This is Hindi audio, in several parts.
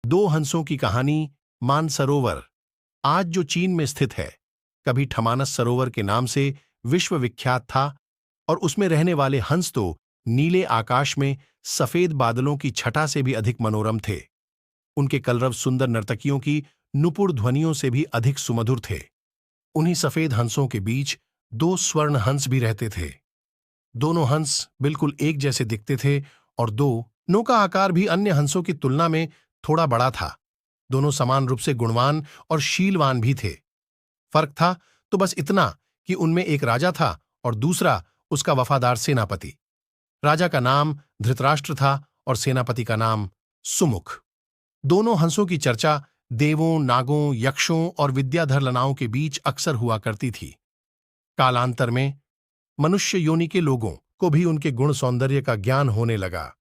दो हंसों की कहानी। मानसरोवर आज जो चीन में स्थित है, कभी ठमानस सरोवर के नाम से विश्व विख्यात था और उसमें रहने वाले हंस तो नीले आकाश में सफेद बादलों की छटा से भी अधिक मनोरम थे। उनके कलरव सुंदर नर्तकियों की नुपुर ध्वनियों से भी अधिक सुमधुर थे। उन्हीं सफेद हंसों के बीच दो स्वर्ण हंस भी रहते थे। दोनों हंस बिल्कुल एक जैसे दिखते थे और दोनों का आकार भी अन्य हंसों की तुलना में थोड़ा बड़ा था। दोनों समान रूप से गुणवान और शीलवान भी थे। फर्क था तो बस इतना कि उनमें एक राजा था और दूसरा उसका वफादार सेनापति। राजा का नाम धृतराष्ट्र था और सेनापति का नाम सुमुख। दोनों हंसों की चर्चा देवों, नागों, यक्षों और विद्याधर ललाओं के बीच अक्सर हुआ करती थी। कालांतर में मनुष्य योनि के लोगों को भी उनके गुण सौंदर्य का ज्ञान होने लगा।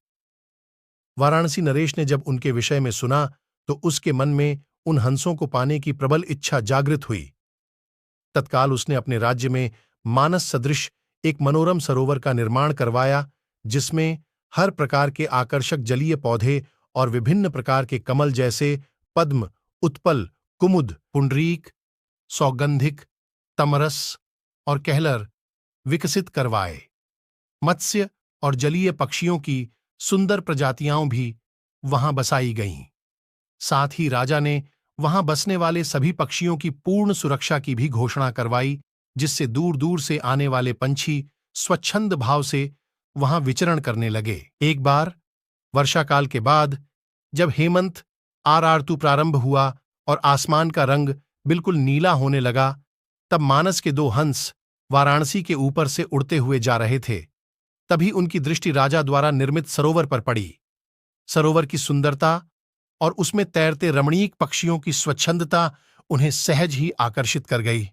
वाराणसी नरेश ने जब उनके विषय में सुना तो उसके मन में उन हंसों को पाने की प्रबल इच्छा जागृत हुई। तत्काल उसने अपने राज्य में मानस सदृश एक मनोरम सरोवर का निर्माण करवाया, जिसमें हर प्रकार के आकर्षक जलीय पौधे और विभिन्न प्रकार के कमल जैसे पद्म, उत्पल, कुमुद, पुंडरीक, सौगंधिक, तमरस और कहलर विकसित करवाए। मत्स्य और जलीय पक्षियों की सुंदर प्रजातियां भी वहां बसाई गईं। साथ ही राजा ने वहां बसने वाले सभी पक्षियों की पूर्ण सुरक्षा की भी घोषणा करवाई, जिससे दूर दूर से आने वाले पंछी स्वच्छंद भाव से वहां विचरण करने लगे। एक बार वर्षाकाल के बाद जब हेमंत आरार्तु प्रारंभ हुआ और आसमान का रंग बिल्कुल नीला होने लगा, तब मानस के दो हंस वाराणसी के ऊपर से उड़ते हुए जा रहे थे। तभी उनकी दृष्टि राजा द्वारा निर्मित सरोवर पर पड़ी। सरोवर की सुंदरता और उसमें तैरते रमणीक पक्षियों की स्वच्छंदता उन्हें सहज ही आकर्षित कर गई।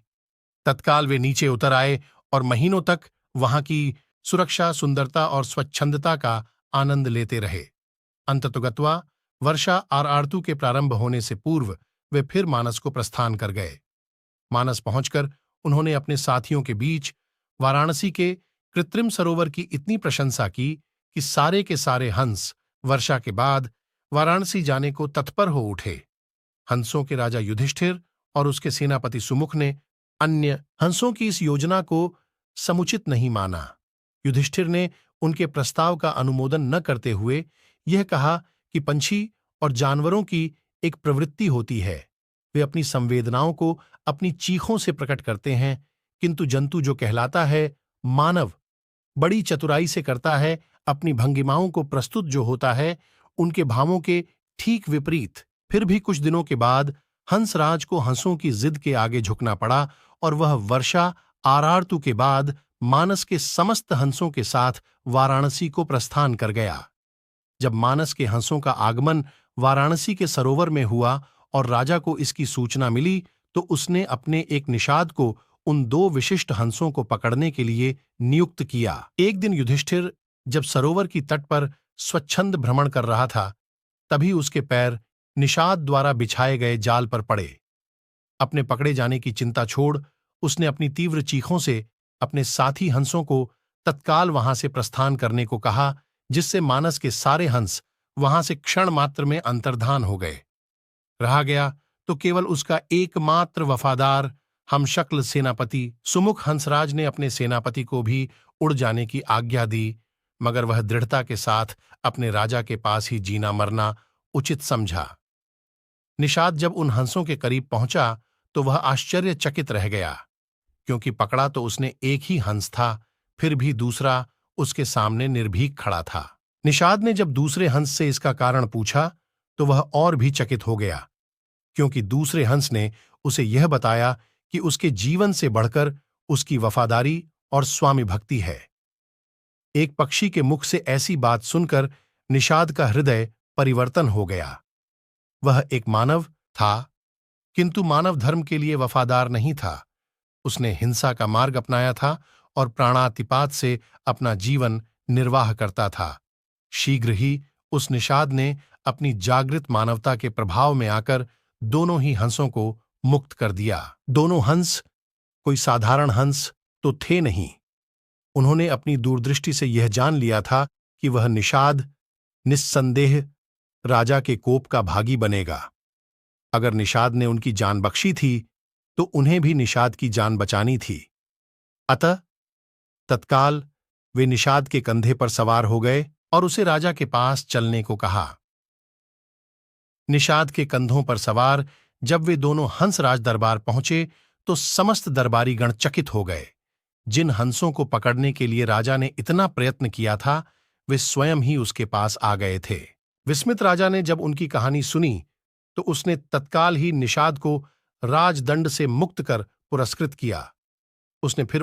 तत्काल वे नीचे उतर आए और महीनों तक वहां की सुरक्षा, सुंदरता और स्वच्छंदता का आनंद लेते रहे। अंततोगत्वा वर्षा आरार्तु के प्रारंभ होने से पूर्व वे फिर मानस को प्रस्थान कर गए। मानस पहुंचकर उन्होंने अपने साथियों के बीच वाराणसी के कृत्रिम सरोवर की इतनी प्रशंसा की कि सारे के सारे हंस वर्षा के बाद वाराणसी जाने को तत्पर हो उठे। हंसों के राजा युधिष्ठिर और उसके सेनापति सुमुख ने अन्य हंसों की इस योजना को समुचित नहीं माना। युधिष्ठिर ने उनके प्रस्ताव का अनुमोदन न करते हुए यह कहा कि पंछी और जानवरों की एक प्रवृत्ति होती है, वे अपनी संवेदनाओं को अपनी चीखों से प्रकट करते हैं, किंतु जंतु जो कहलाता है मानव बड़ी चतुराई से करता है। अपनी भंगिमाओं को प्रस्तुत जो होता है, उनके भावों के ठीक विपरीत। फिर भी कुछ दिनों के बाद हंसराज को हंसों की जिद के आगे झुकना पड़ा और वह वर्षा आरार्तु के बाद मानस के समस्त हंसों के साथ वाराणसी को प्रस्थान कर गया। जब मानस के हंसों का आगमन वाराणसी के सरोवर में हुआ और राजा को इसकी सूचना मिली, तो उसने अपने एक निषाद को उन दो विशिष्ट हंसों को पकड़ने के लिए नियुक्त किया। एक दिन युधिष्ठिर जब सरोवर की तट पर स्वच्छंद भ्रमण कर रहा था, तभी उसके पैर निषाद द्वारा बिछाए गए जाल पर पड़े। अपने पकड़े जाने की चिंता छोड़ उसने अपनी तीव्र चीखों से अपने साथी हंसों को तत्काल वहां से प्रस्थान करने को कहा, जिससे मानस के सारे हंस वहां से क्षण मात्र में अंतर्धान हो गए। रहा गया तो केवल उसका एकमात्र वफादार हमशक्ल सेनापति सुमुख। हंसराज ने अपने सेनापति को भी उड़ जाने की आज्ञा दी, मगर वह दृढ़ता के साथ अपने राजा के पास ही जीना मरना उचित समझा। निषाद जब उन हंसों के करीब पहुंचा तो वह आश्चर्यचकित रह गया, क्योंकि पकड़ा तो उसने एक ही हंस था, फिर भी दूसरा उसके सामने निर्भीक खड़ा था। निषाद ने जब दूसरे हंस से इसका कारण पूछा तो वह और भी चकित हो गया, क्योंकि दूसरे हंस ने उसे यह बताया कि उसके जीवन से बढ़कर उसकी वफादारी और स्वामी भक्ति है। एक पक्षी के मुख से ऐसी बात सुनकर निषाद का हृदय परिवर्तन हो गया। वह एक मानव था, किंतु मानव धर्म के लिए वफादार नहीं था। उसने हिंसा का मार्ग अपनाया था और प्राणातिपात से अपना जीवन निर्वाह करता था। शीघ्र ही उस निषाद ने अपनी जागृत मानवता के प्रभाव में आकर दोनों ही हंसों को मुक्त कर दिया। दोनों हंस कोई साधारण हंस तो थे नहीं। उन्होंने अपनी दूरदृष्टि से यह जान लिया था कि वह निषाद निस्संदेह राजा के कोप का भागी बनेगा। अगर निषाद ने उनकी जान बख्शी थी तो उन्हें भी निषाद की जान बचानी थी। अतः तत्काल वे निषाद के कंधे पर सवार हो गए और उसे राजा के पास चलने को कहा। निषाद के कंधों पर सवार जब वे दोनों हंसराज दरबार पहुंचे तो समस्त दरबारी गण चकित हो गए। जिन हंसों को पकड़ने के लिए राजा ने इतना प्रयत्न किया था वे स्वयं ही उसके पास आ गए थे। विस्मित राजा ने जब उनकी कहानी सुनी तो उसने तत्काल ही निषाद को राजदंड से मुक्त कर पुरस्कृत किया। उसने फिर